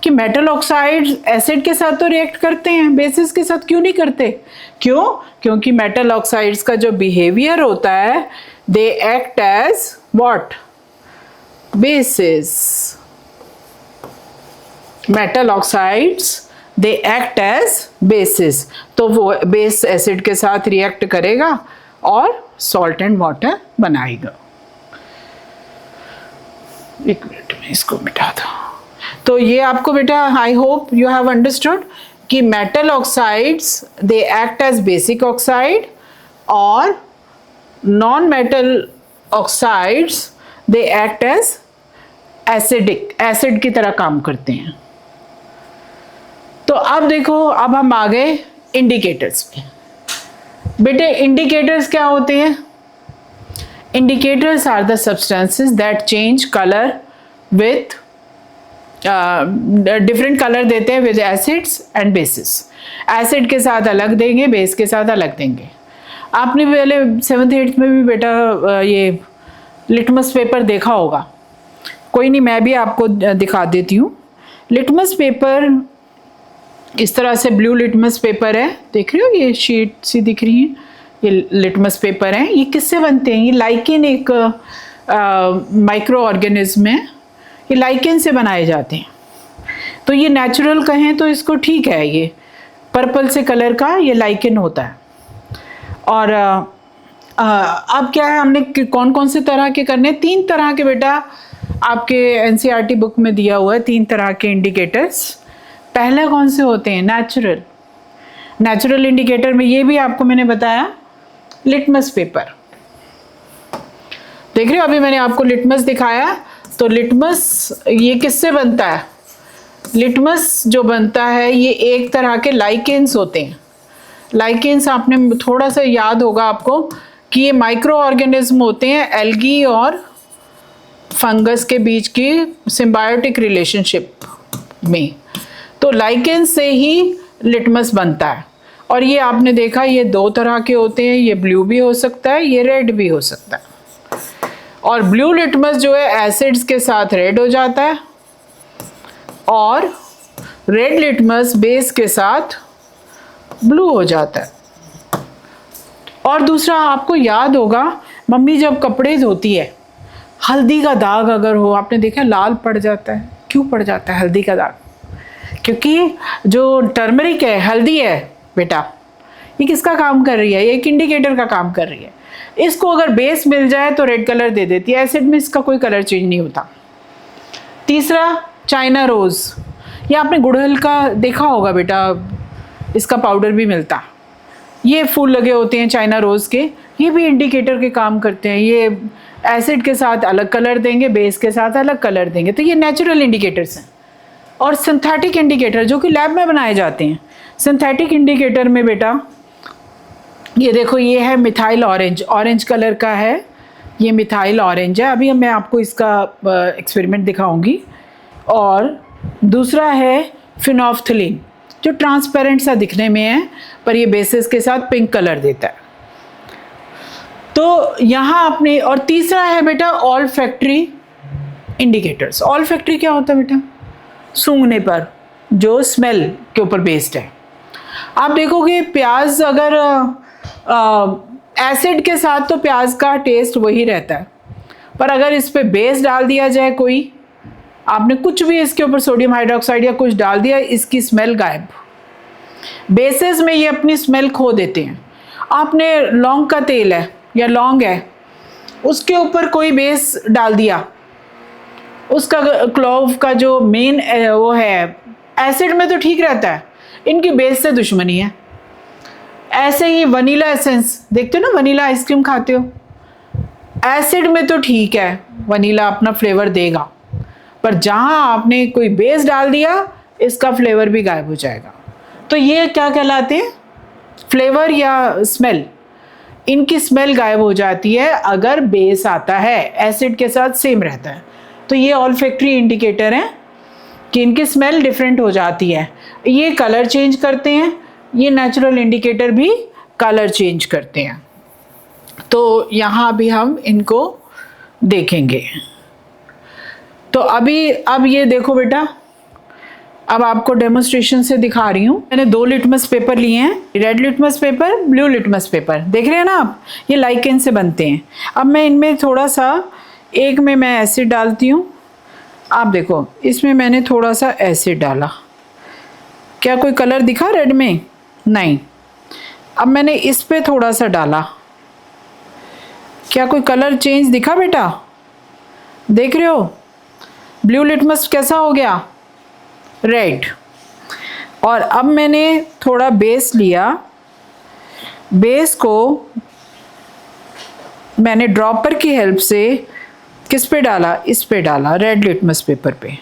कि मेटल ऑक्साइड्स एसिड के साथ तो रिएक्ट करते हैं, बेसिस के साथ क्यों नहीं करते? क्यों? क्योंकि मेटल ऑक्साइड्स का जो बिहेवियर होता है, they act as what, bases. Metal oxides they act as bases, तो वो बेस एसिड के साथ रिएक्ट करेगा और सॉल्ट एंड वाटर बनाएगा। एक मिनट में इसको मिटा दो। तो ये आपको बेटा, I hope you have understood कि metal oxides they act as basic oxide और non metal oxides they act as acidic, acid की तरह काम करते हैं। तो अब देखो, अब हम आ गए इंडिकेटर्स पे। बेटे इंडिकेटर्स क्या होते हैं? Indicators are the substances that change colour with different colour देते हैं with acids and bases. Acid के साथ अलग देंगे, बेस के साथ अलग देंगे। आपने पहले 7th 8th में भी बेटा ये लिटमस पेपर देखा होगा। कोई नहीं, मैं भी आपको दिखा देती हूँ। लिटमस पेपर इस तरह से ब्लू लिटमस पेपर है, देख रहे हो ये शीट सी दिख रही है, ये लिटमस पेपर है। ये किससे बनते हैं? ये लाइकेन एक माइक्रो ऑर्गेनिज्म है, ये लाइकेन से बनाए जाते हैं। तो ये नेचुरल कहें तो इसको ठीक है, ये पर्पल से कलर का ये लाइकेन होता है। और अब क्या है, हमने कौन कौन से तरह के करने? 3 तरह के बेटा आपके NCERT बुक में दिया हुआ है, 3 तरह के इंडिकेटर्स। पहले कौन से होते हैं? नेचुरल। नेचुरल इंडिकेटर में ये भी आपको मैंने बताया, लिटमस पेपर। देख रहे हो, अभी मैंने आपको लिटमस दिखाया। तो लिटमस ये किससे बनता है? लिटमस जो बनता है ये एक तरह के लाइकेन्स होते हैं। लाइकेन्स आपने थोड़ा सा याद होगा आपको कि ये माइक्रो ऑर्गेनिज्म होते हैं एल्गी और फंगस के बीच की सिम्बायोटिक रिलेशनशिप में। तो लाइकेन से ही लिटमस बनता है। और ये आपने देखा, ये 2 तरह के होते हैं, ये ब्लू भी हो सकता है, ये रेड भी हो सकता है। और ब्लू लिटमस जो है एसिड्स के साथ रेड हो जाता है और रेड लिटमस बेस के साथ ब्लू हो जाता है। और दूसरा आपको याद होगा, मम्मी जब कपड़े धोती है, हल्दी का दाग अगर हो, आपने देखा लाल पड़ जाता है। क्यों पड़ जाता है हल्दी का दाग? क्योंकि जो टर्मरिक है, हल्दी है बेटा, ये किसका काम कर रही है? ये एक इंडिकेटर का काम कर रही है। इसको अगर बेस मिल जाए तो रेड कलर दे देती है, एसिड में इसका कोई कलर चेंज नहीं होता। तीसरा चाइना रोज़, ये आपने गुड़हल का देखा होगा बेटा, इसका पाउडर भी मिलता। ये फूल लगे होते हैं चाइना रोज़ के, ये भी इंडिकेटर के काम करते हैं। ये एसिड के साथ अलग कलर देंगे, बेस के साथ अलग कलर देंगे। तो ये नेचुरल इंडिकेटर्स हैं। और सिंथेटिक इंडिकेटर जो कि लैब में बनाए जाते हैं। सिंथेटिक इंडिकेटर में बेटा ये देखो, ये है मिथाइल ऑरेंज, ऑरेंज कलर का है, ये मिथाइल ऑरेंज है। अभी मैं आपको इसका एक्सपेरिमेंट दिखाऊंगी। और दूसरा है फिनोल्फ्थलीन, जो ट्रांसपेरेंट सा दिखने में है पर ये बेसिस के साथ पिंक कलर देता है। तो यहाँ आपने, और तीसरा है बेटा ऑल्फैक्टरी इंडिकेटर्स। ऑल्फैक्टरी क्या होता है बेटा? सूंघने पर, जो स्मेल के ऊपर बेस्ड है। आप देखोगे प्याज अगर एसिड के साथ तो प्याज का टेस्ट वही रहता है, पर अगर इस पे बेस डाल दिया जाए, कोई आपने कुछ भी इसके ऊपर सोडियम हाइड्रोक्साइड या कुछ डाल दिया, इसकी स्मेल गायब। बेसेस में ये अपनी स्मेल खो देते हैं। आपने लौंग का तेल है या लौंग है, उसके ऊपर कोई बेस डाल दिया, उसका क्लोव का जो मेन वो है, एसिड में तो ठीक रहता है, इनकी बेस से दुश्मनी है। ऐसे ही वनीला एसेंस, देखते हो ना, वनीला आइसक्रीम खाते हो, एसिड में तो ठीक है, वनीला अपना फ्लेवर देगा, पर जहाँ आपने कोई बेस डाल दिया, इसका फ्लेवर भी गायब हो जाएगा। तो ये क्या कहलाते हैं? फ्लेवर या स्मेल। इनकी स्मेल गायब हो जाती है अगर बेस आता है, एसिड के साथ सेम रहता है। तो ये ऑल्फैक्टरी इंडिकेटर है कि इनकी स्मेल डिफरेंट हो जाती है। ये कलर चेंज करते हैं, ये नेचुरल इंडिकेटर भी कलर चेंज करते हैं। तो यहाँ भी हम इनको देखेंगे। तो अब ये देखो बेटा, अब आपको डेमोन्स्ट्रेशन से दिखा रही हूँ। मैंने 2 लिटमस पेपर लिए हैं, red litmus paper, blue litmus paper, देख रहे हैं ना आप, ये लाइकेन से बनते हैं। अब मैं इनमें थोड़ा सा, एक में मैं एसिड डालती हूँ, आप देखो इसमें मैंने थोड़ा सा एसिड डाला, क्या कोई कलर दिखा रेड में? नहीं। अब मैंने इस पे थोड़ा सा डाला, क्या कोई कलर चेंज दिखा बेटा? देख रहे हो? ब्लू लिटमस कैसा हो गया? रेड। और अब मैंने थोड़ा बेस लिया, बेस को मैंने ड्रॉपर की हेल्प से किस पे डाला? इस पे डाला, रेड लिटमस पेपर पे।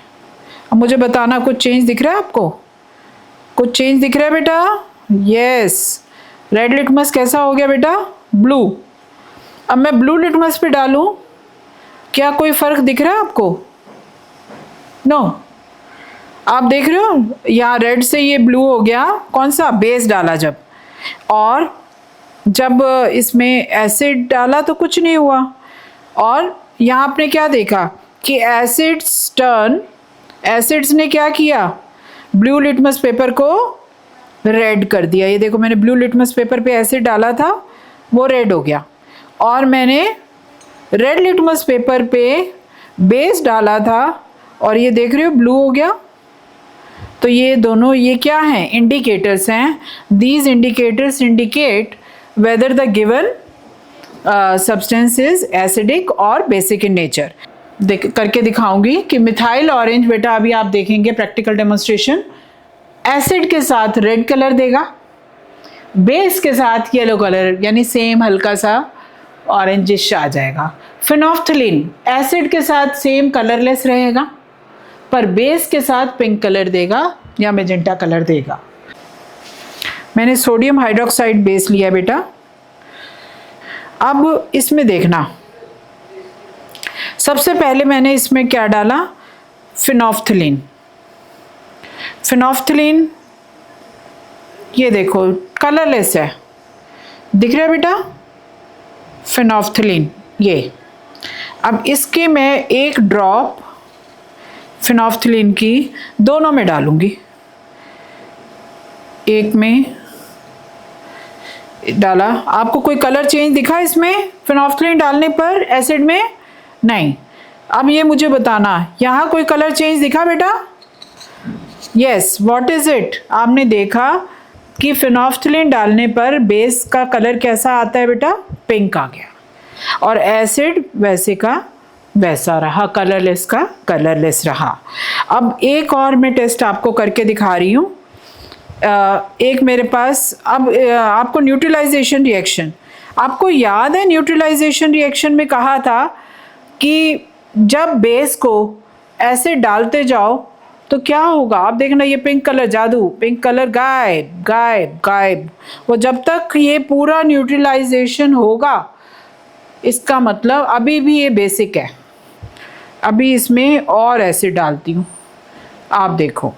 अब मुझे बताना कुछ चेंज दिख रहा है आपको? कुछ चेंज दिख रहा है बेटा? यस, रेड लिटमस कैसा हो गया बेटा? ब्लू। अब मैं ब्लू लिटमस पे डालूं, क्या कोई फर्क दिख रहा है आपको? नो। आप देख रहे हो यहाँ रेड से ये ब्लू हो गया, कौन सा? बेस डाला जब। और जब इसमें एसिड डाला तो कुछ नहीं हुआ। और यहाँ आपने क्या देखा कि एसिड्स ने क्या किया? ब्लू लिटमस पेपर को रेड कर दिया। ये देखो, मैंने ब्लू लिटमस पेपर पे एसिड डाला था, वो रेड हो गया। और मैंने रेड लिटमस पेपर पे बेस डाला था, और ये देख रहे हो ब्लू हो गया। तो ये दोनों, ये क्या हैं? इंडिकेटर्स हैं। These indicators indicate whether the given substance is acidic और बेसिक इन नेचर। करके दिखाऊंगी कि मिथाइल ऑरेंज बेटा, अभी आप देखेंगे प्रैक्टिकल डेमोन्स्ट्रेशन, एसिड के साथ रेड कलर देगा, बेस के साथ येलो कलर, यानी सेम हल्का सा ऑरेंजिश आ जाएगा। फिनोफ्थलीन एसिड के साथ सेम कलरलेस रहेगा, पर बेस के साथ पिंक कलर देगा या मेजेंटा कलर देगा। मैंने सोडियम हाइड्रोक्साइड बेस लिया बेटा। अब इसमें देखना, सबसे पहले मैंने इसमें क्या डाला? फिनोफ्थलीन। फिनोफ्थलीन ये देखो कलरलेस है, दिख रहा है बेटा? फिनोफ्थलीन ये। अब इसके मैं एक ड्रॉप फिनोफ्थलीन की दोनों में डालूंगी। एक में डाला, आपको कोई कलर चेंज दिखा इसमें फिनोफ्थलीन डालने पर एसिड में? नहीं। अब ये मुझे बताना, यहाँ कोई कलर चेंज दिखा बेटा? Yes, what is it? आपने देखा कि फिनोफ्थलीन डालने पर बेस का कलर कैसा आता है बेटा? पिंक आ गया। और एसिड वैसे का वैसा रहा, कलरलेस का कलरलेस रहा। अब एक और मैं टेस्ट आपको करके दिखा रही हूँ। एक मेरे पास, अब आपको न्यूट्रलाइजेशन रिएक्शन, आपको याद है न्यूट्रलाइजेशन रिएक्शन में कहा था कि जब बेस को एसिड डालते जाओ तो क्या होगा? आप देखना, ये पिंक कलर, जादू, पिंक कलर गायब गायब गायब। वो जब तक ये पूरा न्यूट्रलाइजेशन होगा, इसका मतलब अभी भी ये बेसिक है। अभी इसमें और एसिड डालती हूँ, आप देखो,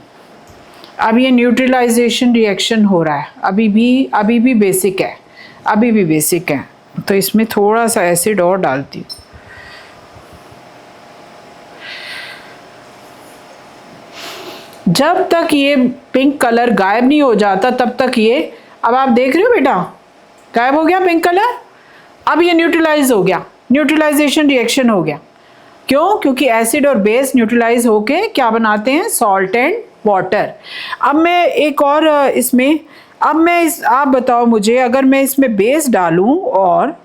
अब ये न्यूट्रलाइजेशन रिएक्शन हो रहा है, अभी भी बेसिक है, अभी भी बेसिक है। तो इसमें थोड़ा सा एसिड और डालती हूँ। जब तक ये पिंक कलर गायब नहीं हो जाता तब तक ये, अब आप देख रहे हो बेटा, गायब हो गया पिंक कलर। अब ये न्यूट्रलाइज हो गया, न्यूट्रलाइजेशन रिएक्शन हो गया। क्यों? क्योंकि एसिड और बेस न्यूट्रलाइज होके क्या बनाते हैं? Salt and water. अब मैं एक और इसमें, अब मैं आप बताओ मुझे, अगर मैं इसमें बेस डालूं और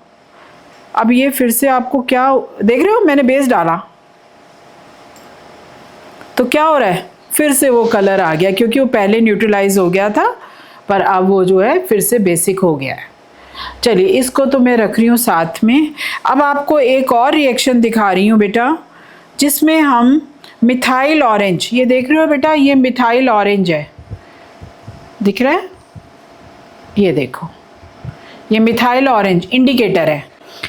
अब ये फिर से आपको क्या देख रहे हो? मैंने बेस डाला तो क्या हो रहा है? फिर से वो कलर आ गया, क्योंकि वो पहले न्यूट्रलाइज हो गया था, पर अब वो जो है फिर से बेसिक हो गया है। चलिए, इसको तो मैं रख रही हूँ साथ में। अब आपको एक और रिएक्शन दिखा रही हूँ बेटा, जिसमें हम मिथाइल ऑरेंज, ये देख रहे हो बेटा, ये मिथाइल ऑरेंज है, दिख रहा है? ये देखो, ये मिथाइल ऑरेंज इंडिकेटर है।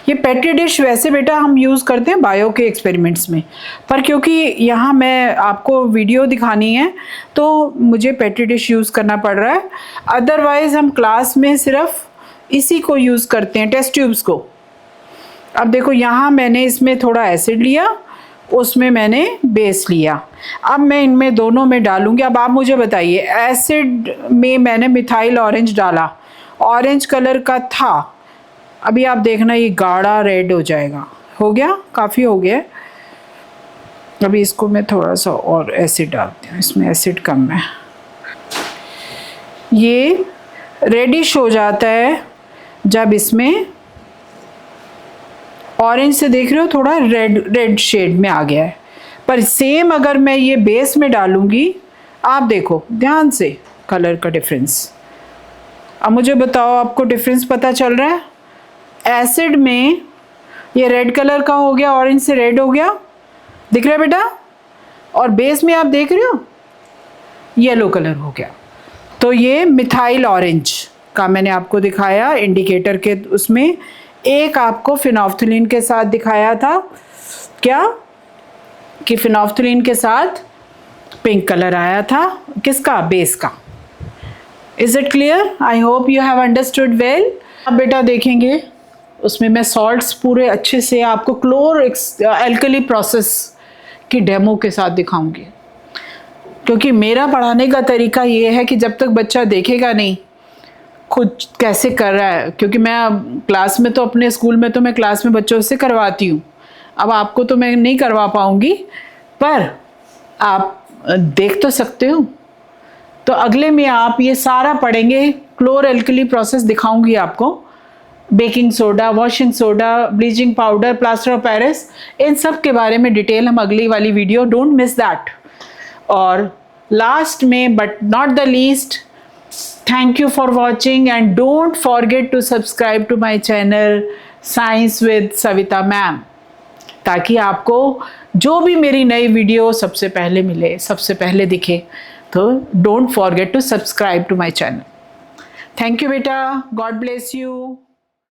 ये पेट्री डिश वैसे बेटा हम यूज़ करते हैं बायो के एक्सपेरिमेंट्स में, पर क्योंकि यहाँ मैं आपको वीडियो दिखानी है तो मुझे पेट्री डिश यूज़ करना पड़ रहा है। अदरवाइज़ हम क्लास में सिर्फ इसी को यूज़ करते हैं, टेस्ट ट्यूब्स को। अब देखो यहाँ मैंने इसमें थोड़ा एसिड लिया, उसमें मैंने बेस लिया। अब मैं इनमें दोनों में डालूंगी। अब आप मुझे बताइए, एसिड में मैंने मिथाइल ऑरेंज डाला, ऑरेंज कलर का था, अभी आप देखना ये गाढ़ा रेड हो जाएगा। हो गया, काफ़ी हो गया। अभी इसको मैं थोड़ा सा और एसिड डालती हूँ, इसमें एसिड कम है। ये रेडिश हो जाता है जब इसमें ऑरेंज से देख रहे हो थोड़ा रेड शेड में आ गया है। पर सेम अगर मैं ये बेस में डालूंगी, आप देखो ध्यान से कलर का डिफरेंस। अब मुझे बताओ, आपको डिफरेंस पता चल रहा है? एसिड में ये रेड कलर का हो गया, ऑरेंज से रेड हो गया, दिख रहा है बेटा? और बेस में आप देख रहे हो येलो कलर हो गया। तो ये मिथाइल ऑरेंज का मैंने आपको दिखाया इंडिकेटर के उसमें। एक आपको फिनोल्फ्थलीन के साथ दिखाया था, क्या कि फिनोल्फ्थलीन के साथ पिंक कलर आया था, किसका? बेस का। Is it clear? I hope you have understood well. अब बेटा देखेंगे उसमें मैं सॉल्ट्स पूरे अच्छे से आपको क्लोर एल्कली प्रोसेस की डेमो के साथ दिखाऊंगी, क्योंकि मेरा पढ़ाने का तरीका ये है कि जब तक बच्चा देखेगा नहीं खुद कैसे कर रहा है, क्योंकि मैं क्लास में तो अपने स्कूल में तो मैं क्लास में बच्चों से करवाती हूँ, अब आपको तो मैं नहीं करवा पाऊँगी, पर आप देख तो सकते हो। तो अगले में आप ये सारा पढ़ेंगे, क्लोर एल्कली प्रोसेस दिखाऊंगी आपको, baking soda, washing soda, bleaching powder, plaster of Paris, इन सब के बारे में डिटेल हम अगली वाली वीडियो, डोंट मिस दैट। और लास्ट में but not the least, thank you for watching and don't forget to subscribe to my channel science with Savita ma'am, ताकि आपको जो भी मेरी नई वीडियो सबसे पहले मिले, सबसे पहले दिखे। तो don't forget to subscribe to my channel. Thank you बेटा, गॉड ब्लेस यू।